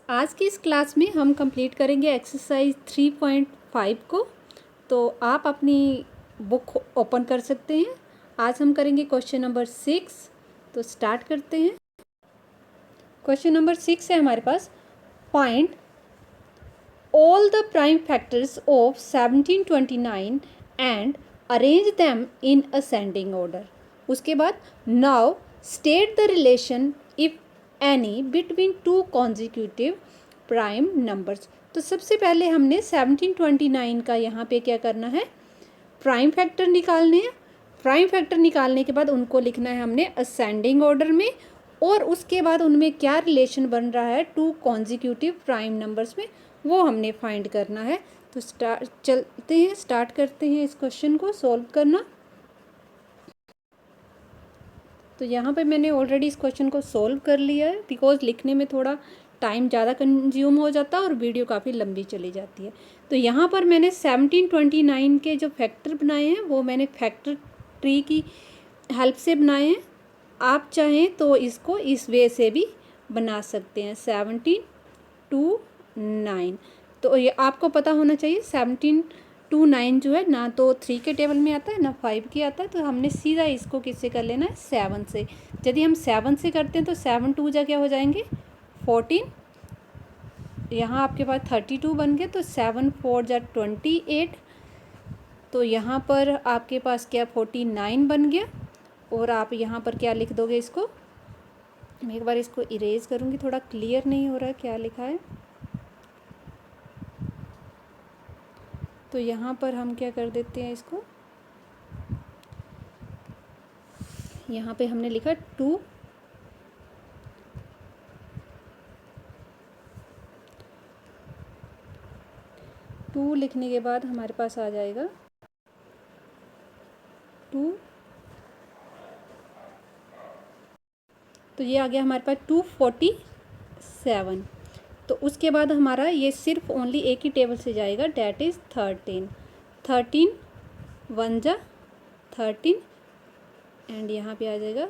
आज की इस क्लास में हम कंप्लीट करेंगे एक्सरसाइज 3.5 को। तो आप अपनी बुक ओपन कर सकते हैं। आज हम करेंगे क्वेश्चन नंबर 6। तो स्टार्ट करते हैं। क्वेश्चन नंबर 6 है हमारे पास, find all the prime factors of 1729 and arrange them in ascending order. उसके बाद now state the relation if any between two consecutive prime numbers. तो सबसे पहले हमने 1729 का यहाँ पे क्या करना है, प्राइम फैक्टर निकालने हैं। प्राइम फैक्टर निकालने के बाद उनको लिखना है हमने असेंडिंग ऑर्डर में, और उसके बाद उनमें क्या रिलेशन बन रहा है टू कॉन्जिक्यूटिव प्राइम नंबर्स में, वो हमने फाइंड करना है। तो स्टार्ट करते हैं इस क्वेश्चन को सॉल्व करना। तो यहाँ पे मैंने ऑलरेडी इस क्वेश्चन को सॉल्व कर लिया है, बिकॉज लिखने में थोड़ा टाइम ज़्यादा कंज्यूम हो जाता है और वीडियो काफ़ी लंबी चली जाती है। तो यहाँ पर मैंने 1729 के जो फैक्टर बनाए हैं वो मैंने फैक्टर ट्री की हेल्प से बनाए हैं। आप चाहें तो इसको इस वे से भी बना सकते हैं, 1729। तो ये आपको पता होना चाहिए 1729 जो है ना तो 3 के टेबल में आता है ना 5 के आता है। तो हमने सीधा इसको किससे कर लेना है, 7 से। यदि हम 7 से करते हैं तो 7 2 जा क्या हो जाएंगे 14। यहाँ आपके पास 32 बन गए, तो 7 4 जा 28। तो यहाँ पर आपके पास क्या 49 बन गया। और आप यहाँ पर क्या लिख दोगे इसको, मैं एक बार इसको इरेज करूँगी, थोड़ा क्लियर नहीं हो रहा है क्या लिखा है। तो यहाँ पर हम क्या कर देते हैं, इसको यहाँ पे हमने लिखा 2 लिखने के बाद हमारे पास आ जाएगा 2। तो ये आ गया हमारे पास 247। तो उसके बाद हमारा ये सिर्फ ओनली एक ही टेबल से जाएगा, डैट इज़ 13। 13 1 जा 13 एंड यहाँ पे आ जाएगा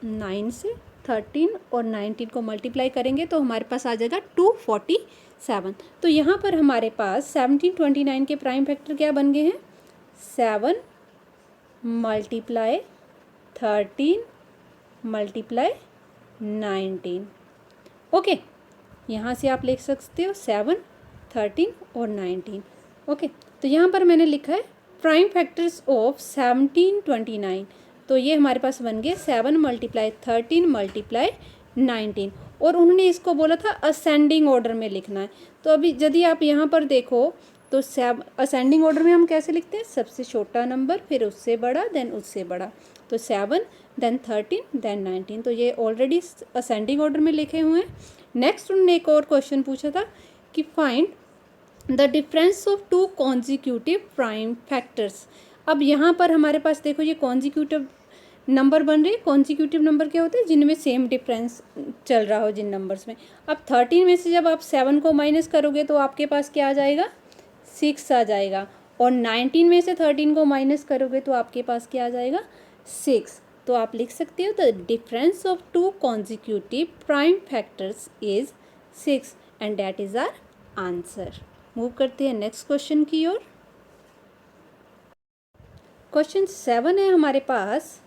9 से। 13 और 19 को मल्टीप्लाई करेंगे तो हमारे पास आ जाएगा 247। तो यहाँ पर हमारे पास 1729 के प्राइम फैक्टर क्या बन गए हैं, 7 मल्टीप्लाई 13 मल्टीप्लाई 19। ओके, यहाँ से आप लिख सकते हो 7 13 और 19। ओके, तो यहाँ पर मैंने लिखा है प्राइम फैक्टर्स ऑफ 1729। तो ये हमारे पास बन गए 7 मल्टीप्लाई 13 मल्टीप्लाई 19। और उन्होंने इसको बोला था असेंडिंग ऑर्डर में लिखना है। तो अभी यदि आप यहाँ पर देखो तो असेंडिंग ऑर्डर में हम कैसे लिखते हैं, सबसे छोटा नंबर फिर उससे बड़ा देन उससे बड़ा। तो 7 देन 13 देन 19। तो ये ऑलरेडी असेंडिंग ऑर्डर में लिखे हुए हैं। नेक्स्ट उन्होंने एक और क्वेश्चन पूछा था कि find the difference of two consecutive prime factors. अब यहाँ पर हमारे पास देखो ये कॉन्जिक्यूटिव नंबर बन रहे हैं। कॉन्जिक्यूटिव नंबर क्या होते हैं, जिनमें सेम डिफरेंस चल रहा हो जिन नंबर्स में। अब 13 में से जब आप 7 को माइनस करोगे तो आपके पास क्या आ जाएगा, 6 आ जाएगा। और 19 में से 13 को माइनस करोगे तो आपके पास क्या आ जाएगा, 6। तो आप लिख सकते हो the difference of two consecutive prime factors is 6 and that is our answer. Move करते हैं नेक्स्ट क्वेश्चन की ओर। क्वेश्चन 7 है हमारे पास,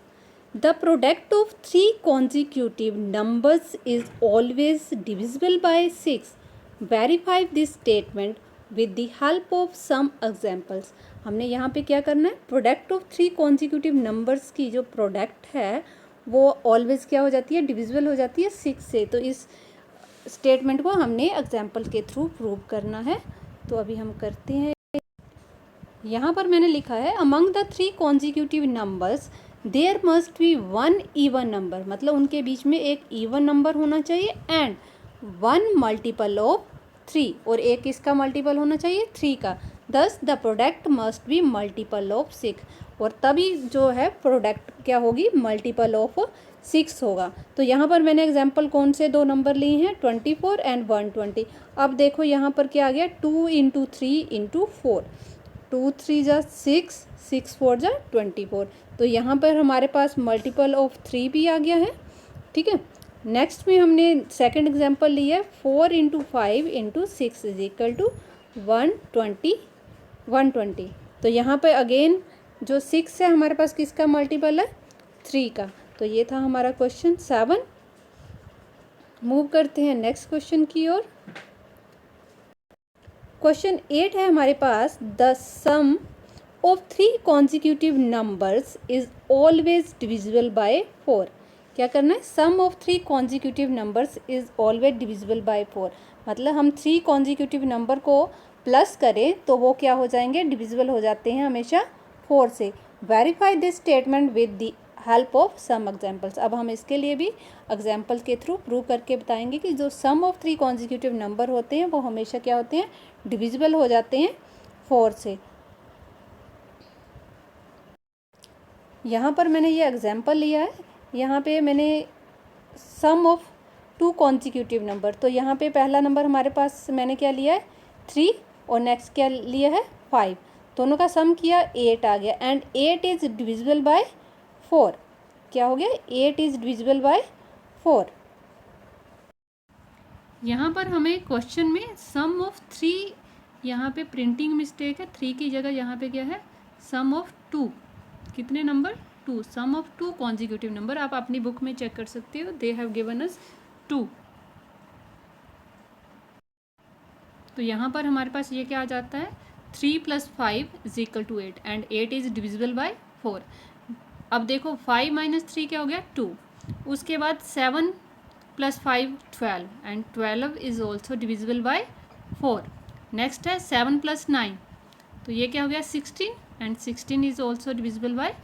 the product of 3 consecutive numbers is always divisible by 6। Verify this statement with the help of some examples. हमने यहाँ पे क्या करना है, प्रोडक्ट ऑफ 3 कॉन्जिक्यूटिव नंबर्स की जो प्रोडक्ट है वो ऑलवेज क्या हो जाती है, डिविजिबल हो जाती है 6 से। तो इस स्टेटमेंट को हमने एग्जाम्पल के थ्रू प्रूव करना है। तो अभी हम करते हैं। यहाँ पर मैंने लिखा है among the 3 consecutive numbers there must be 1 even number, मतलब उनके बीच में एक इवन नंबर होना चाहिए एंड 1 मल्टीपल ऑफ 3, और एक इसका मल्टीपल होना चाहिए 3 का। दस the product must be multiple of 6, और तभी जो है प्रोडक्ट क्या होगी, मल्टीपल ऑफ 6 होगा। तो यहाँ पर मैंने एग्जाम्पल कौन से 2 नंबर लिए हैं, 24 एंड 120। अब देखो यहाँ पर क्या आ गया, 2 इंटू 3 इंटू 4, 2 3 जा 6, 6 4 जा 24। तो यहाँ पर हमारे पास मल्टीपल ऑफ 3 भी आ गया है। ठीक है, नेक्स्ट में हमने सेकंड एग्जांपल लिया है 4 into 5 into 6 is equal to 120। तो यहाँ पे अगेन जो 6 है हमारे पास किसका मल्टीपल है, 3 का। तो ये था हमारा क्वेश्चन 7। मूव करते हैं नेक्स्ट क्वेश्चन की ओर। क्वेश्चन 8 है हमारे पास, the sum of 3 consecutive numbers is always divisible by 4। क्या करना है, sum of 3 consecutive numbers is always divisible by 4। मतलब हम 3 कॉन्जिक्यूटिव नंबर को प्लस करें तो वो क्या हो जाएंगे, डिविजिबल हो जाते हैं हमेशा 4 से। Verify this statement with the help of some examples. अब हम इसके लिए भी एग्जाम्पल के थ्रू प्रूव करके बताएंगे कि जो सम ऑफ 3 कॉन्जिक्यूटिव नंबर होते हैं वो हमेशा क्या होते हैं, डिविजिबल हो जाते हैं 4 से। यहाँ पर मैंने ये एग्जाम्पल लिया है, यहाँ पे मैंने सम ऑफ 2 कॉन्जिक्यूटिव नंबर, तो यहाँ पे पहला नंबर हमारे पास मैंने क्या लिया है 3 और नेक्स्ट क्या लिया है 5, दोनों का सम किया 8 आ गया। And 8 is divisible by 4। क्या हो गया, 8 इज डिविजिबल बाय 4। यहाँ पर हमें क्वेश्चन में सम ऑफ 3, यहाँ पे प्रिंटिंग मिस्टेक है, 3 की जगह यहाँ पे क्या है सम ऑफ 2। कितने नंबर, 2, सम ऑफ 2 कॉन्जिक्यूटिव नंबर। आप अपनी बुक में चेक कर सकते हो, दे हैव गिवन अस 2। तो यहाँ पर हमारे पास ये क्या आ जाता है, 3 + 5 is equal to 8 and 8 is divisible by 4। अब देखो 5 - 3 क्या हो गया 2। उसके बाद 7 + 5 12 and 12 is also divisible by 4। Next है 7 + 9, तो ये क्या हो गया 16 and 16 is also divisible by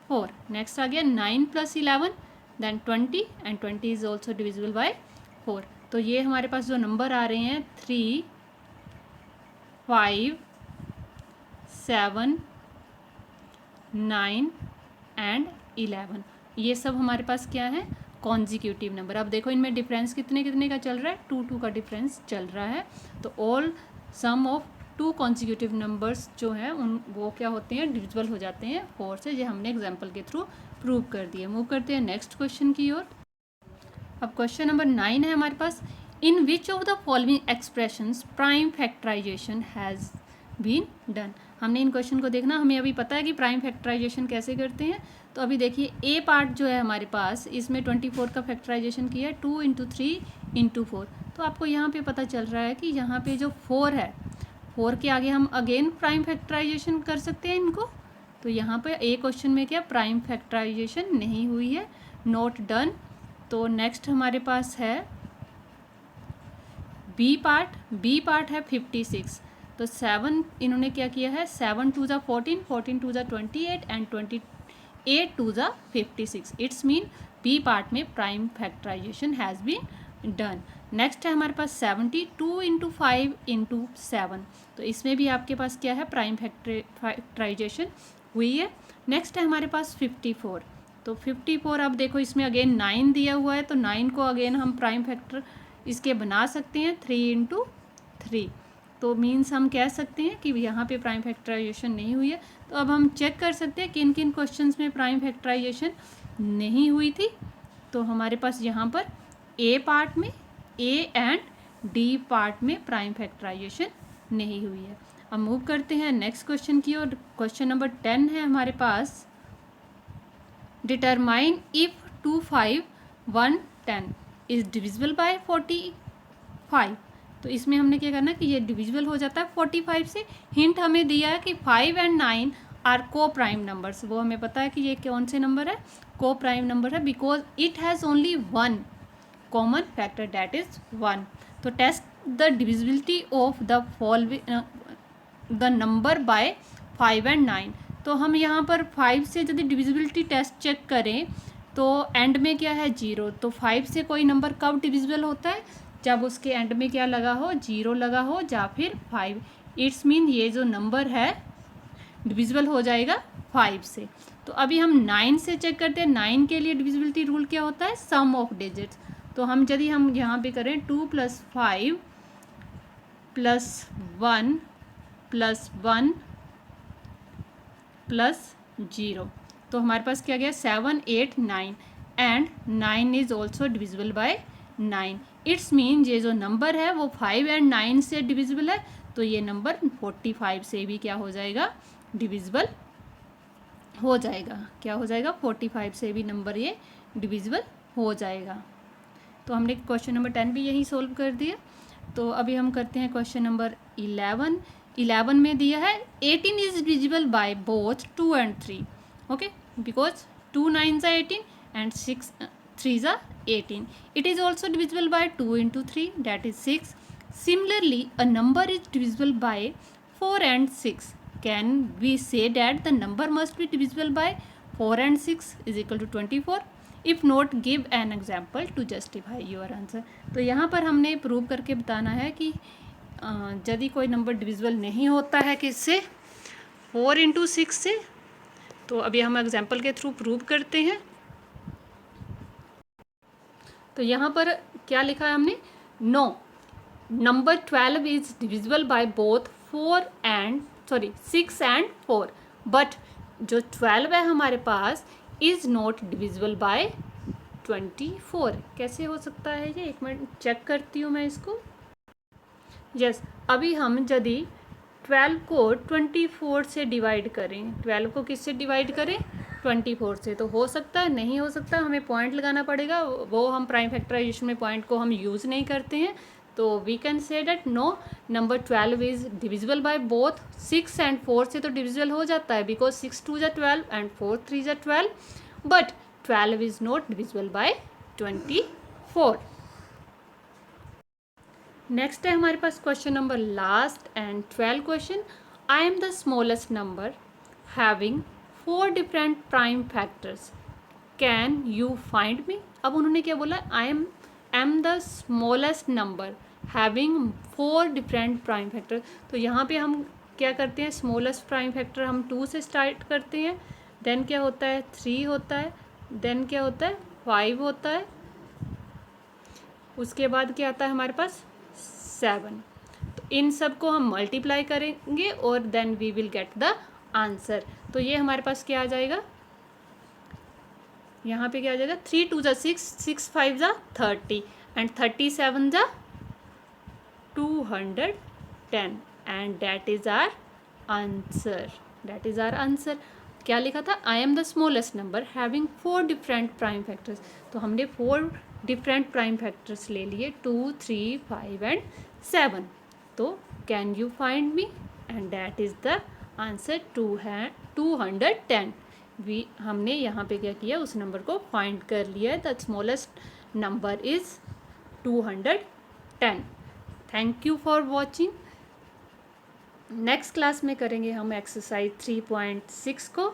4। Next आ गया 9 + 11 then 20 and 20 is also divisible by 4। तो ये हमारे पास जो नंबर आ रहे हैं 3, 5, 7, 9 एंड 11, ये सब हमारे पास क्या है, कॉन्जिक्यूटिव नंबर। अब देखो इनमें डिफरेंस कितने कितने का चल रहा है, 2 का डिफरेंस चल रहा है। तो all sum of 2 consecutive numbers जो हैं उन वो क्या होते हैं, डिविजिबल हो जाते हैं 4 से। ये हमने एग्जाम्पल के थ्रू प्रूव कर दिया। मूव करते हैं नेक्स्ट क्वेश्चन की ओर। अब क्वेश्चन नंबर 9 है हमारे पास, in which of the following expressions prime factorization has been done. हमने इन क्वेश्चन को देखना, हमें अभी पता है कि प्राइम फैक्टराइजेशन कैसे करते हैं। तो अभी देखिए ए पार्ट जो है हमारे पास, इसमें 24 का फैक्टराइजेशन किया है 2 × 3 × 4। तो आपको यहाँ पे पता चल रहा है कि यहाँ पे जो 4 है, 4 के आगे हम अगेन प्राइम फैक्टराइजेशन कर सकते हैं इनको। तो यहाँ पे ए क्वेश्चन में क्या प्राइम फैक्टराइजेशन नहीं हुई है, नॉट डन। तो नेक्स्ट हमारे पास है बी पार्ट है 56। तो 7 इन्होंने क्या किया है, 7 × 2 = 14, 14 × 2 = 28 and 28 × 2 = 56। It's mean B part में prime factorization has been done. Next है हमारे पास 72 × 5 × 7। तो इसमें भी आपके पास क्या है, प्राइम फैक्टराइजेशन हुई है। नेक्स्ट है हमारे पास 54। तो 54, अब देखो इसमें अगेन 9 दिया हुआ है, तो 9 को अगेन हम प्राइम फैक्टर इसके बना सकते हैं 3 × 3। तो मीन्स हम कह सकते हैं कि यहाँ पे प्राइम फैक्टराइजेशन नहीं हुई है। तो अब हम चेक कर सकते हैं किन किन क्वेश्चंस में प्राइम फैक्टराइजेशन नहीं हुई थी। तो हमारे पास यहाँ पर ए पार्ट में, ए एंड डी पार्ट में प्राइम फैक्टराइजेशन नहीं हुई है। अब मूव करते हैं नेक्स्ट क्वेश्चन की ओर। क्वेश्चन नंबर 10 है हमारे पास, determine if 2, 5, 1, 10 is divisible by 45। तो इसमें हमने क्या करना है कि ये डिविजिबल हो जाता है 45 से। हिंट हमें दिया है कि 5 एंड 9 आर को प्राइम नंबर्स। वो हमें पता है कि ये कौन से नंबर है, को प्राइम नंबर है, because it has only 1 common factor, that is 1। तो test the divisibility of the following the number by 5 and 9। तो हम यहाँ पर 5 से यदि डिविजिबिलिटी टेस्ट चेक करें तो एंड में क्या है 0। तो 5 से कोई नंबर कब डिविजिबल होता है, जब उसके एंड में क्या लगा हो, 0 लगा हो या फिर 5। इट्स मीन ये जो नंबर है डिविजिबल हो जाएगा 5 से। तो अभी हम 9 से चेक करते हैं। 9 के लिए डिविजिबिलिटी रूल क्या होता है, सम ऑफ डिजिट्स। तो हम यदि हम यहाँ पे करें 2 + 5 + 1 + 1 + 0, तो हमारे पास क्या गया 7, 8, 9। And 9 is also divisible bye 9। It's mean ये जो नंबर है वो 5 एंड 9 से डिविजिबल है, तो ये नंबर 45 से भी क्या हो जाएगा, डिविजिबल हो जाएगा। क्या हो जाएगा, 45 से भी नंबर ये डिविजिबल हो जाएगा। तो हमने क्वेश्चन नंबर 10 भी यही सोल्व कर दिया। तो अभी हम करते हैं क्वेश्चन नंबर 11। 11 में दिया है 18 is divisible by both 2 and 3, okay, because 2 9s are 18 and 6 3s are 18. It is also divisible by 2 into 3, that is 6. Similarly, a number is divisible by 4 and 6. Can we say that the number must be divisible by 4 and 6 is equal to 24? If not give an example to justify your answer. तो यहाँ पर हमने prove करके बताना है कि यदि कोई नंबर डिविजिबल नहीं होता है किससे, 4 into 6 से। तो अभी हम एग्जाम्पल के थ्रू प्रूव करते हैं। तो यहाँ पर क्या लिखा है हमने, no number 12 is divisible by both 6 and 4, but जो 12 है हमारे पास इज नॉट डिविजिबल बाय 24। कैसे हो सकता है ये, एक मिनट चेक करती हूँ मैं इसको। यस, अभी हम यदि 12 को 24 से डिवाइड करें, 12 को किससे डिवाइड करें, 24 से, तो हो सकता है, नहीं हो सकता, हमें पॉइंट लगाना पड़ेगा। वो हम प्राइम फैक्टराइजेशन में पॉइंट को हम यूज़ नहीं करते हैं। तो we can say that no number 12 is divisible by both 6 and 4 से तो डिविजिबल हो जाता है, because 6 2 is 12 and 4 3 is 12, but 12 is not divisible by 24। Next है हमारे पास question number last and 12 question. I am the smallest number having 4 different prime factors, can you find me. अब उन्होंने क्या बोला, आई am the smallest number having 4 different prime factor. तो यहाँ पे हम क्या करते हैं, स्मॉलेस्ट प्राइम फैक्टर हम 2 से स्टार्ट करते हैं, देन क्या होता है 3 होता है, देन क्या होता है 5 होता है, उसके बाद क्या आता है हमारे पास 7। तो इन सब को हम मल्टीप्लाई करेंगे और then we will get the answer. तो ये हमारे पास क्या आ जाएगा, यहाँ पे क्या आ जाएगा, 3 2 6, 6 5 30 and 37 210 and that is our answer. That is our answer. क्या लिखा था, I am the smallest number having 4 different prime factors. तो हमने 4 डिफरेंट प्राइम फैक्टर्स ले लिए, 2 3 5 एंड 7। तो can you find me, and that is the answer 210। हमने यहाँ पे क्या किया, उस नंबर को फाइंड कर लिया है। The smallest number is 210। Thank you for watching. Next class में करेंगे हम एक्सरसाइज 3.6 को।